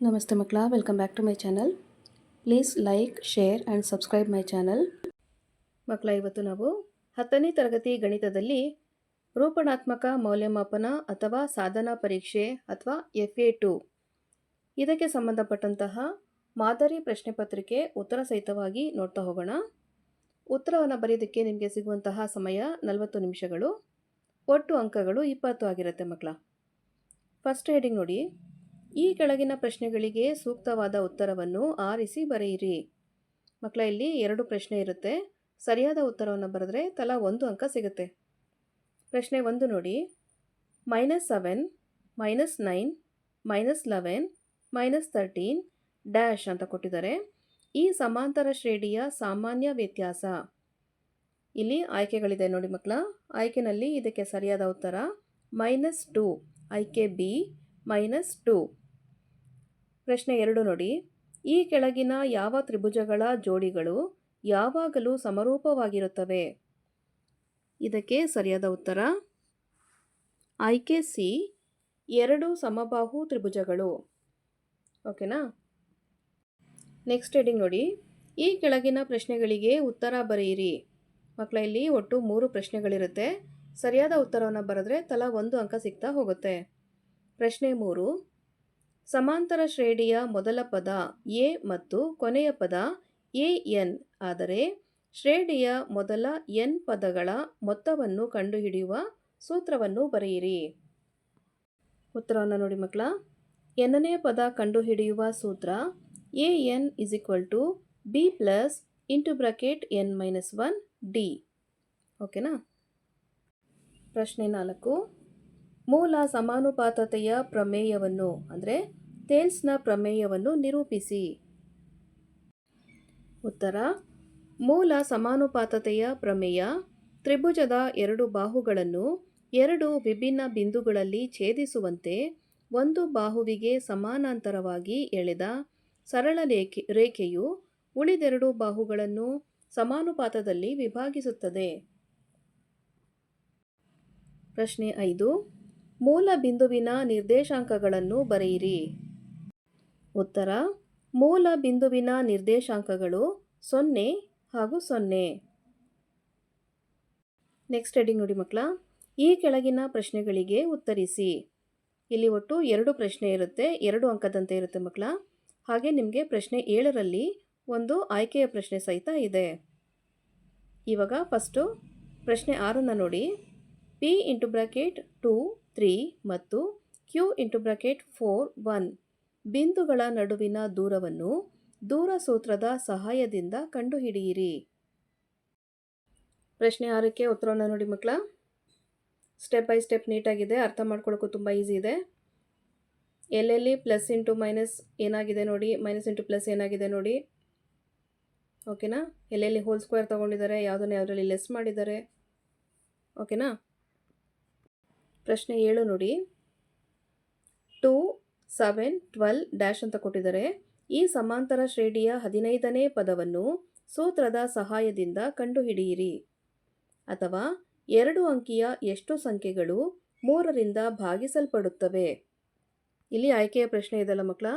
ನಮಸ್ತೆ ಮಕ್ಕಳ, welcome back to my channel. Please like, share and subscribe my channel. ಮಕ್ಕಳ, ಇವತ್ತು ನಾವು 10ನೇ ತರಗತಿ ಗಣಿತದಲ್ಲಿ ರೂಪಣಾತ್ಮಕ ಮೌಲ್ಯಮಾಪನ ಅಥವಾ ಸಾಧನಾ ಪರೀಕ್ಷೆ ಅಥವಾ FA2 ಇದಕ್ಕೆ ಸಂಬಂಧಪಟ್ಟಂತಹ ಮಾದರಿ ಪ್ರಶ್ನೆ ಪತ್ರಿಕೆ ಉತ್ತರ ಸಹಿತವಾಗಿ ನೋಡ್ತಾ ಹೋಗೋಣ. ಉತ್ತರವನ್ನು ಬರೆಯೋದಕ್ಕೆ ನಿಮಗೆ ಸಿಗುವಂತಹ ಸಮಯ 40 ನಿಮಿಷಗಳು. ಒಟ್ಟು ಅಂಕಗಳು 20 ಆಗಿರುತ್ತೆ ಮಕ್ಕಳ. ಫಸ್ಟ್ ಹೆಡಿಂಗ್ ನೋಡಿ. ಈ ಕೆಳಗಿನ ಪ್ರಶ್ನೆಗಳಿಗೆ ಸೂಕ್ತವಾದ ಉತ್ತರವನ್ನು ಆರಿಸಿ ಬರೆಯಿರಿ. ಮಕ್ಕಳ, ಇಲ್ಲಿ 2 ಪ್ರಶ್ನೆ ಇರುತ್ತೆ. ಸರಿಯಾದ ಉತ್ತರವನ್ನು ಬರೆದ್ರೆ ತಲಾ 1 ಅಂಕ ಸಿಗುತ್ತೆ. ಪ್ರಶ್ನೆ 1 ನೋಡಿ. -7, -9, -11, -13 ಡ್ಯಾಶ್ ಅಂತ ಕೊಟ್ಟಿದ್ದಾರೆ. ಈ ಸಮಾಂತರ ಶ್ರೇಣಿಯ ಸಾಮಾನ್ಯ ವ್ಯತ್ಯಾಸ. ಇಲ್ಲಿ ಆಯ್ಕೆಗಳಿದೆ ನೋಡಿ ಮಕ್ಕಳ. ಆಯ್ಕೆನಲ್ಲಿ ಇದಕ್ಕೆ ಸರಿಯಾದ ಉತ್ತರ -2, ಆಯ್ಕೆ ಬಿ -2. ಪ್ರಶ್ನೆ 2 ನೋಡಿ. ಈ ಕೆಳಗಿನ ಯಾವ ತ್ರಿಭುಜಗಳ ಜೋಡಿಗಳು ಯಾವಾಗಲೂ ಸಮರೂಪವಾಗಿರುತ್ತವೆ? ಇದಕ್ಕೆ ಸರಿಯಾದ ಉತ್ತರ ಆಯ್ಕೆ ಸಿ 2 ಸಮಬಾಹು ತ್ರಿಭುಜಗಳು. ಓಕೆನಾ? ನೆಕ್ಸ್ಟ್ ಹೆಡಿಂಗ್ ನೋಡಿ. ಈ ಕೆಳಗಿನ ಪ್ರಶ್ನೆಗಳಿಗೆ ಉತ್ತರ ಬರೆಯಿರಿ. ಮಕ್ಕಳ, ಇಲ್ಲಿ ಒಟ್ಟು 3 ಪ್ರಶ್ನೆಗಳಿರುತ್ತೆ. ಸರಿಯಾದ ಉತ್ತರವನ್ನು ಬರೆದ್ರೆ ತಲಾ 1 ಅಂಕ ಸಿಗ್ತಾ ಹೋಗುತ್ತೆ. ಪ್ರಶ್ನೆ 3. ಸಮಾಂತರ ಶ್ರೇಣಿಯ ಮೊದಲ ಪದ ಎ ಮತ್ತು ಕೊನೆಯ ಪದ AN ಆದರೆ ಶ್ರೇಣಿಯ ಮೊದಲ n ಪದಗಳ ಮೊತ್ತವನ್ನು ಕಂಡುಹಿಡಿಯುವ ಸೂತ್ರವನ್ನು ಬರೆಯಿರಿ. ಉತ್ತರವನ್ನು ನೋಡಿ ಮಕ್ಕಳ. nನೇ ಪದ ಕಂಡುಹಿಡಿಯುವ ಸೂತ್ರ AN = B + (n-1) D. ಓಕೆನಾ? ಪ್ರಶ್ನೆ 4. ಮೂಲ ಸಮಾನುಪಾತತೆಯ ಪ್ರಮೇಯವನ್ನು ಅಂದರೆ ಥೇಲ್ಸ್ನ ಪ್ರಮೇಯವನ್ನು ನಿರೂಪಿಸಿ. ಉತ್ತರ. ಮೂಲ ಸಮಾನುಪಾತತೆಯ ಪ್ರಮೇಯ ತ್ರಿಭುಜದ 2 ಬಾಹುಗಳನ್ನು 2 ವಿಭಿನ್ನ ಬಿಂದುಗಳಲ್ಲಿ ಛೇದಿಸುವಂತೆ ಒಂದು ಬಾಹುವಿಗೆ ಸಮಾನಾಂತರವಾಗಿ ಎಳೆದ ಸರಳ ರೇಖೆಯು ಉಳಿದೆರಡು ಬಾಹುಗಳನ್ನು ಸಮಾನುಪಾತದಲ್ಲಿ ವಿಭಾಗಿಸುತ್ತದೆ. ಪ್ರಶ್ನೆ 5. ಮೂಲ ಬಿಂದುವಿನ ನಿರ್ದೇಶಾಂಕಗಳನ್ನು ಬರೆಯಿರಿ. ಉತ್ತರ. ಮೂಲ ಬಿಂದುವಿನ ನಿರ್ದೇಶಾಂಕಗಳು 0 ಹಾಗೂ 0. ನೆಕ್ಸ್ಟ್ ಹೆಡಿಂಗ್ ನೋಡಿ ಮಕ್ಕಳ. ಈ ಕೆಳಗಿನ ಪ್ರಶ್ನೆಗಳಿಗೆ ಉತ್ತರಿಸಿ. ಇಲ್ಲಿ ಒಟ್ಟು 2 ಪ್ರಶ್ನೆ ಇರುತ್ತೆ. 2 ಅಂಕದಂತೆ ಇರುತ್ತೆ ಮಕ್ಕಳ. ಹಾಗೆ ನಿಮಗೆ ಪ್ರಶ್ನೆ 7ರಲ್ಲಿ ಒಂದು ಆಯ್ಕೆಯ ಪ್ರಶ್ನೆ ಸಹಿತ ಇದೆ. ಇವಾಗ ಫಸ್ಟು ಪ್ರಶ್ನೆ 6ನ್ನು ನೋಡಿ. P × 2, 3 ಮತ್ತು Q × 4, 1 ಬಿಂದುಗಳ ನಡುವಿನ ದೂರವನ್ನು ದೂರ ಸೂತ್ರದ ಸಹಾಯದಿಂದ ಕಂಡುಹಿಡಿಯಿರಿ. ಪ್ರಶ್ನೆ 6ಕ್ಕೆ ಉತ್ತರವನ್ನು ನೋಡಿ ಮಕ್ಕಳ. ಸ್ಟೆಪ್ ಬೈ ಸ್ಟೆಪ್ ನೀಟಾಗಿದೆ. ಅರ್ಥ ಮಾಡ್ಕೊಳ್ಳೋಕ್ಕೂ ತುಂಬ ಈಸಿ ಇದೆ. ಎಲ್ಲೆಲ್ಲಿ ಪ್ಲಸ್ ಇಂಟು ಮೈನಸ್ ಏನಾಗಿದೆ ನೋಡಿ, ಮೈನಸ್ ಇಂಟು ಪ್ಲಸ್ ಏನಾಗಿದೆ ನೋಡಿ. ಓಕೆನಾ? ಎಲ್ಲೆಲ್ಲಿ ಹೋಲ್ ಸ್ಕ್ವೇರ್ ತೊಗೊಂಡಿದ್ದಾರೆ, ಯಾವುದನ್ನು ಯಾವುದರಲ್ಲಿ ಲೆಸ್ ಮಾಡಿದ್ದಾರೆ. ಓಕೆನಾ? ಪ್ರಶ್ನೆ 7 ನೋಡಿ. 2, 7, 12 ಡ್ಯಾಶ್ ಅಂತ ಕೊಟ್ಟಿದ್ದಾರೆ. ಈ ಸಮಾಂತರ ಶ್ರೇಣಿಯ 15ನೇ ಪದವನ್ನು ಸೂತ್ರದ ಸಹಾಯದಿಂದ ಕಂಡುಹಿಡಿಯಿರಿ. ಅಥವಾ 2 ಅಂಕಿಯ ಎಷ್ಟು ಸಂಖ್ಯೆಗಳು 3ರಿಂದ ಭಾಗಿಸಲ್ಪಡುತ್ತವೆ? ಇಲ್ಲಿ ಆಯ್ಕೆಯ ಪ್ರಶ್ನೆ ಇದೆಲ್ಲ ಮಕ್ಕಳ.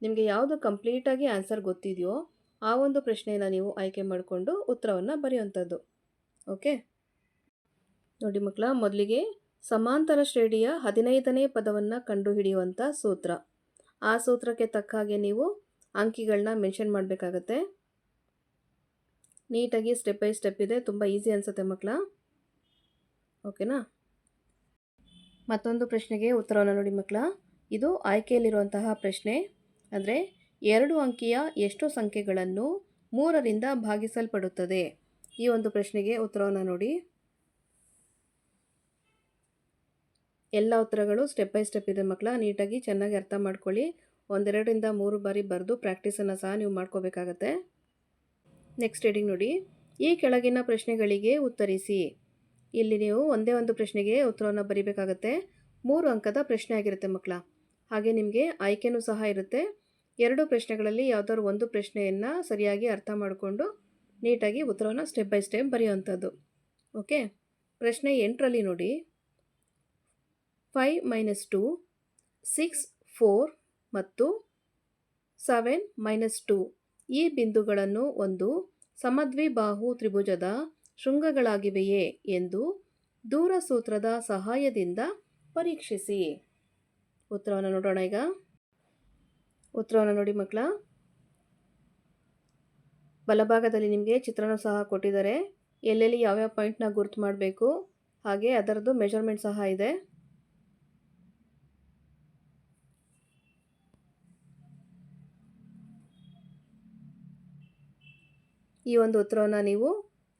ನಿಮಗೆ ಯಾವುದು ಕಂಪ್ಲೀಟಾಗಿ ಆನ್ಸರ್ ಗೊತ್ತಿದೆಯೋ ಆ ಒಂದು ಪ್ರಶ್ನೆಯನ್ನು ನೀವು ಆಯ್ಕೆ ಮಾಡಿಕೊಂಡು ಉತ್ತರವನ್ನು ಬರೆಯುವಂಥದ್ದು. ಓಕೆ ನೋಡಿ ಮಕ್ಕಳ. ಮೊದಲಿಗೆ ಸಮಾಂತರ ಶ್ರೇಣಿಯ 15ನೇ ಪದವನ್ನು ಕಂಡುಹಿಡಿಯುವಂಥ ಸೂತ್ರ. ಆ ಸೂತ್ರಕ್ಕೆ ತಕ್ಕ ಹಾಗೆ ನೀವು ಅಂಕಿಗಳನ್ನ ಮೆನ್ಷನ್ ಮಾಡಬೇಕಾಗತ್ತೆ. ನೀಟಾಗಿ ಸ್ಟೆಪ್ ಬೈ ಸ್ಟೆಪ್ ಇದೆ. ತುಂಬ ಈಸಿ ಅನಿಸುತ್ತೆ ಮಕ್ಕಳ. ಓಕೆನಾ? ಮತ್ತೊಂದು ಪ್ರಶ್ನೆಗೆ ಉತ್ತರವನ್ನು ನೋಡಿ ಮಕ್ಕಳ. ಇದು ಆಯ್ಕೆಯಲ್ಲಿರುವಂತಹ ಪ್ರಶ್ನೆ. ಅಂದರೆ 2 ಅಂಕಿಯ ಎಷ್ಟು ಸಂಖ್ಯೆಗಳನ್ನು 3ರಿಂದ ಭಾಗಿಸಲ್ಪಡುತ್ತದೆ? ಈ ಒಂದು ಪ್ರಶ್ನೆಗೆ ಉತ್ತರವನ್ನು ನೋಡಿ. ಎಲ್ಲ ಉತ್ತರಗಳು ಸ್ಟೆಪ್ ಬೈ ಸ್ಟೆಪ್ ಇದೆ ಮಕ್ಕಳ. ನೀಟಾಗಿ ಚೆನ್ನಾಗಿ ಅರ್ಥ ಮಾಡ್ಕೊಳ್ಳಿ. 1-2ರಿಂದ 3 ಬಾರಿ ಬರೆದು ಪ್ರಾಕ್ಟೀಸನ್ನು ಸಹ ನೀವು ಮಾಡ್ಕೋಬೇಕಾಗತ್ತೆ. ನೆಕ್ಸ್ಟ್ ಹೆಡಿಂಗ್ ನೋಡಿ. ಈ ಕೆಳಗಿನ ಪ್ರಶ್ನೆಗಳಿಗೆ ಉತ್ತರಿಸಿ. ಇಲ್ಲಿ ನೀವು ಒಂದೇ ಒಂದು ಪ್ರಶ್ನೆಗೆ ಉತ್ತರವನ್ನು ಬರೀಬೇಕಾಗತ್ತೆ. 3 ಅಂಕದ ಪ್ರಶ್ನೆ ಆಗಿರುತ್ತೆ ಮಕ್ಕಳ. ಹಾಗೆ ನಿಮಗೆ ಆಯ್ಕೆನೂ ಸಹ ಇರುತ್ತೆ. 2 ಪ್ರಶ್ನೆಗಳಲ್ಲಿ ಯಾವುದಾದ್ರು ಒಂದು ಪ್ರಶ್ನೆಯನ್ನು ಸರಿಯಾಗಿ ಅರ್ಥ ಮಾಡಿಕೊಂಡು ನೀಟಾಗಿ ಉತ್ತರವನ್ನು ಸ್ಟೆಪ್ ಬೈ ಸ್ಟೆಪ್ ಬರೆಯುವಂಥದ್ದು. ಓಕೆ. ಪ್ರಶ್ನೆ 8ರಲ್ಲಿ ನೋಡಿ. 5 - 2, 6, 4 ಮತ್ತು 7 -2 ಈ ಬಿಂದುಗಳನ್ನು ಒಂದು ಸಮದ್ವಿಬಾಹು ತ್ರಿಭುಜದ ಶೃಂಗಗಳಾಗಿವೆಯೇ ಎಂದು ದೂರ ಸೂತ್ರದ ಸಹಾಯದಿಂದ ಪರೀಕ್ಷಿಸಿ. ಉತ್ತರವನ್ನು ನೋಡೋಣ ಈಗ. ಉತ್ತರವನ್ನು ನೋಡಿ ಮಕ್ಕಳ. ಬಲಭಾಗದಲ್ಲಿ ನಿಮಗೆ ಚಿತ್ರಣ ಸಹ ಕೊಟ್ಟಿದ್ದಾರೆ. ಎಲ್ಲೆಲ್ಲಿ ಯಾವ್ಯಾವ ಪಾಯಿಂಟ್ನ ಗುರ್ತು ಮಾಡಬೇಕು, ಹಾಗೆ ಅದರದ್ದು ಮೆಜರ್ಮೆಂಟ್ ಸಹ ಇದೆ. ಈ ಒಂದು ಉತ್ತರವನ್ನು ನೀವು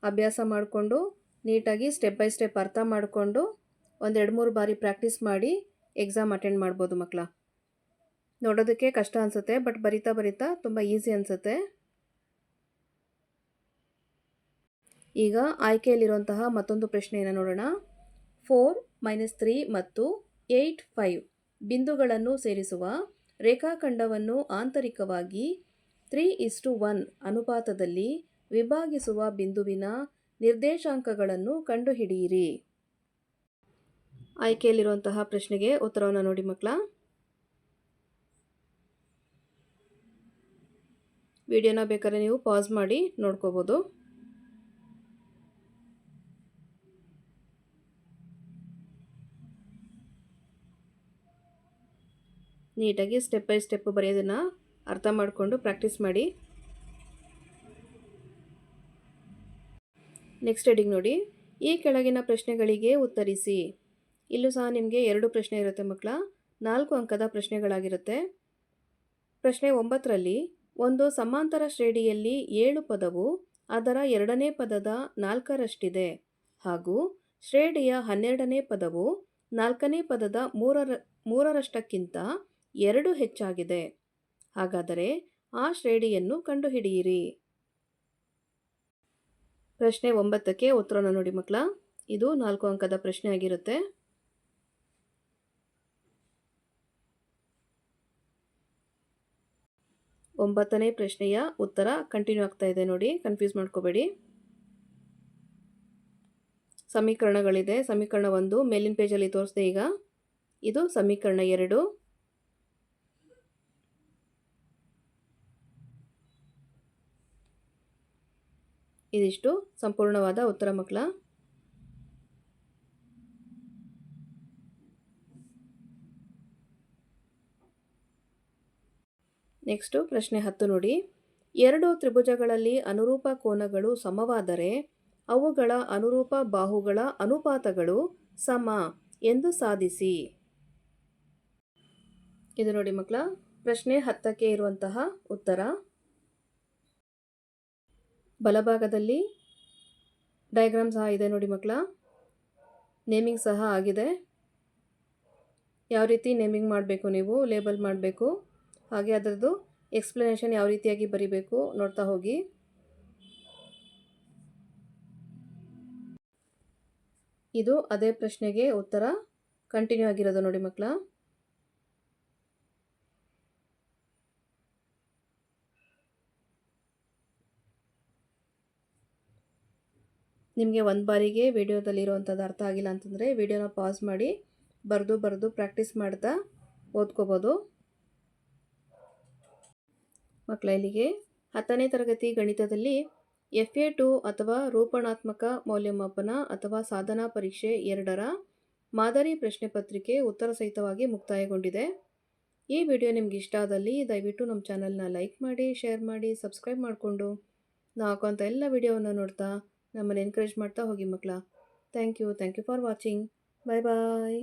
ಅಭ್ಯಾಸ ಮಾಡಿಕೊಂಡು ನೀಟಾಗಿ ಸ್ಟೆಪ್ ಬೈ ಸ್ಟೆಪ್ ಅರ್ಥ ಮಾಡಿಕೊಂಡು ಒಂದು 2-3 ಬಾರಿ ಪ್ರಾಕ್ಟೀಸ್ ಮಾಡಿ ಎಕ್ಸಾಮ್ ಅಟೆಂಡ್ ಮಾಡ್ಬೋದು ಮಕ್ಕಳ. ನೋಡೋದಕ್ಕೆ ಕಷ್ಟ ಅನಿಸುತ್ತೆ, ಬಟ್ ಬರಿತಾ ಬರಿತಾ ತುಂಬ ಈಸಿ ಅನಿಸುತ್ತೆ. ಈಗ ಆಯ್ಕೆಯಲ್ಲಿರುವಂತಹ ಮತ್ತೊಂದು ಪ್ರಶ್ನೆಯನ್ನು ನೋಡೋಣ. 4 - 3 ಮತ್ತು 8 5 ಬಿಂದುಗಳನ್ನು ಸೇರಿಸುವ ರೇಖಾಖಂಡವನ್ನು ಆಂತರಿಕವಾಗಿ 3:1 ಅನುಪಾತದಲ್ಲಿ ವಿಭಾಗಿಸುವ ಬಿಂದುವಿನ ನಿರ್ದೇಶಾಂಕಗಳನ್ನು ಕಂಡುಹಿಡಿಯಿರಿ. ಆಯ್ಕೆಯಲ್ಲಿರುವಂತಹ ಪ್ರಶ್ನೆಗೆ ಉತ್ತರವನ್ನು ನೋಡಿ ಮಕ್ಕಳ. ವಿಡಿಯೋನ ಬೇಕಾದ್ರೆ ನೀವು ಪಾಸ್ ಮಾಡಿ ನೋಡ್ಕೋಬೋದು. ನೀಟಾಗಿ ಸ್ಟೆಪ್ ಬೈ ಸ್ಟೆಪ್ ಬರೆಯೋದನ್ನು ಅರ್ಥ ಮಾಡಿಕೊಂಡು ಪ್ರಾಕ್ಟೀಸ್ ಮಾಡಿ. ನೆಕ್ಸ್ಟ್ ಹೆಡಿಂಗ್ ನೋಡಿ. ಈ ಕೆಳಗಿನ ಪ್ರಶ್ನೆಗಳಿಗೆ ಉತ್ತರಿಸಿ. ಇಲ್ಲೂ ಸಹ ನಿಮಗೆ 2 ಪ್ರಶ್ನೆ ಇರುತ್ತೆ ಮಕ್ಕಳ. 4 ಅಂಕದ ಪ್ರಶ್ನೆಗಳಾಗಿರುತ್ತೆ. ಪ್ರಶ್ನೆ 9ರಲ್ಲಿ ಒಂದು ಸಮಾಂತರ ಶ್ರೇಣಿಯಲ್ಲಿ 7 ಪದವು ಅದರ 2ನೇ ಪದದ 4ರಷ್ಟಿದೆ ಹಾಗೂ ಶ್ರೇಣಿಯ 12ನೇ ಪದವು 4ನೇ ಪದದ 3ರಷ್ಟಕ್ಕಿಂತ 2 ಹೆಚ್ಚಾಗಿದೆ. ಹಾಗಾದರೆ ಆ ಶ್ರೇಣಿಯನ್ನು ಕಂಡುಹಿಡಿಯಿರಿ. ಪ್ರಶ್ನೆ 9ಕ್ಕೆ ಉತ್ತರವನ್ನು ನೋಡಿ ಮಕ್ಕಳ. ಇದು 4 ಅಂಕದ ಪ್ರಶ್ನೆ ಆಗಿರುತ್ತೆ. ಒಂಬತ್ತನೇ ಪ್ರಶ್ನೆಯ ಉತ್ತರ ಕಂಟಿನ್ಯೂ ಆಗ್ತಾ ಇದೆ ನೋಡಿ, ಕನ್ಫ್ಯೂಸ್ ಮಾಡ್ಕೋಬೇಡಿ. ಸಮೀಕರಣಗಳಿದೆ. ಸಮೀಕರಣ 1 ಮೇಲಿನ ಪೇಜಲ್ಲಿ ತೋರಿಸಿದೆ. ಈಗ ಇದು ಸಮೀಕರಣ 2. ಇದಿಷ್ಟು ಸಂಪೂರ್ಣವಾದ ಉತ್ತರ ಮಕ್ಕಳ. ನೆಕ್ಸ್ಟು ಪ್ರಶ್ನೆ 10 ನೋಡಿ. 2 ತ್ರಿಭುಜಗಳಲ್ಲಿ ಅನುರೂಪ ಕೋನಗಳು ಸಮವಾದರೆ ಅವುಗಳ ಅನುರೂಪ ಬಾಹುಗಳ ಅನುಪಾತಗಳು ಸಮ ಎಂದು ಸಾಧಿಸಿ. ಇದು ನೋಡಿ ಮಕ್ಕಳ, ಪ್ರಶ್ನೆ 10ಕ್ಕೆ ಇರುವಂತಹ ಉತ್ತರ. ಬಲಭಾಗದಲ್ಲಿ ಡಯಾಗ್ರಾಮ್ ಸಹ ಇದೆ ನೋಡಿ ಮಕ್ಕಳ. ನೇಮಿಂಗ್ ಸಹ ಆಗಿದೆ. ಯಾವ ರೀತಿ ನೇಮಿಂಗ್ ಮಾಡಬೇಕು, ನೀವು ಲೇಬಲ್ ಮಾಡಬೇಕು, ಹಾಗೆ ಅದರದ್ದು ಎಕ್ಸ್ಪ್ಲನೇಷನ್ ಯಾವ ರೀತಿಯಾಗಿ ಬರಿಬೇಕು ನೋಡ್ತಾ ಹೋಗಿ. ಇದು ಅದೇ ಪ್ರಶ್ನೆಗೆ ಉತ್ತರ ಕಂಟಿನ್ಯೂ ಆಗಿರೋದು ನೋಡಿ ಮಕ್ಕಳ. ನಿಮಗೆ ಒಂದು ಬಾರಿಗೆ ವಿಡಿಯೋದಲ್ಲಿರುವಂಥದ್ದು ಅರ್ಥ ಆಗಿಲ್ಲ ಅಂತಂದರೆ ವಿಡಿಯೋನ ಪಾಸ್ ಮಾಡಿ ಬರೆದು ಪ್ರಾಕ್ಟೀಸ್ ಮಾಡ್ತಾ ಓದ್ಕೋಬೋದು. ಮಕ್ಕಳ, ಇಲ್ಲಿಗೆ 10ನೇ ತರಗತಿ ಗಣಿತದಲ್ಲಿ FA2 ಅಥವಾ ರೂಪಣಾತ್ಮಕ ಮೌಲ್ಯಮಾಪನ ಅಥವಾ ಸಾಧನಾ ಪರೀಕ್ಷೆ 2ರ ಮಾದರಿ ಪ್ರಶ್ನೆ ಪತ್ರಿಕೆ ಉತ್ತರ ಸಹಿತವಾಗಿ ಮುಕ್ತಾಯಗೊಂಡಿದೆ. ಈ ವಿಡಿಯೋ ನಿಮ್ಗೆ ಇಷ್ಟ ಆದಲ್ಲಿ ದಯವಿಟ್ಟು ನಮ್ಮ ಚಾನಲ್ನ ಲೈಕ್ ಮಾಡಿ, ಶೇರ್ ಮಾಡಿ, ಸಬ್ಸ್ಕ್ರೈಬ್ ಮಾಡಿಕೊಂಡು ನಾವು ಹಾಕೋಂಥ ಎಲ್ಲ ವಿಡಿಯೋವನ್ನು ನೋಡ್ತಾ ನಮ್ಮನ್ನು ಎನ್ಕರೇಜ್ ಮಾಡ್ತಾ ಹೋಗಿ ಮಕ್ಕಳ. Thank you for watching. Bye bye.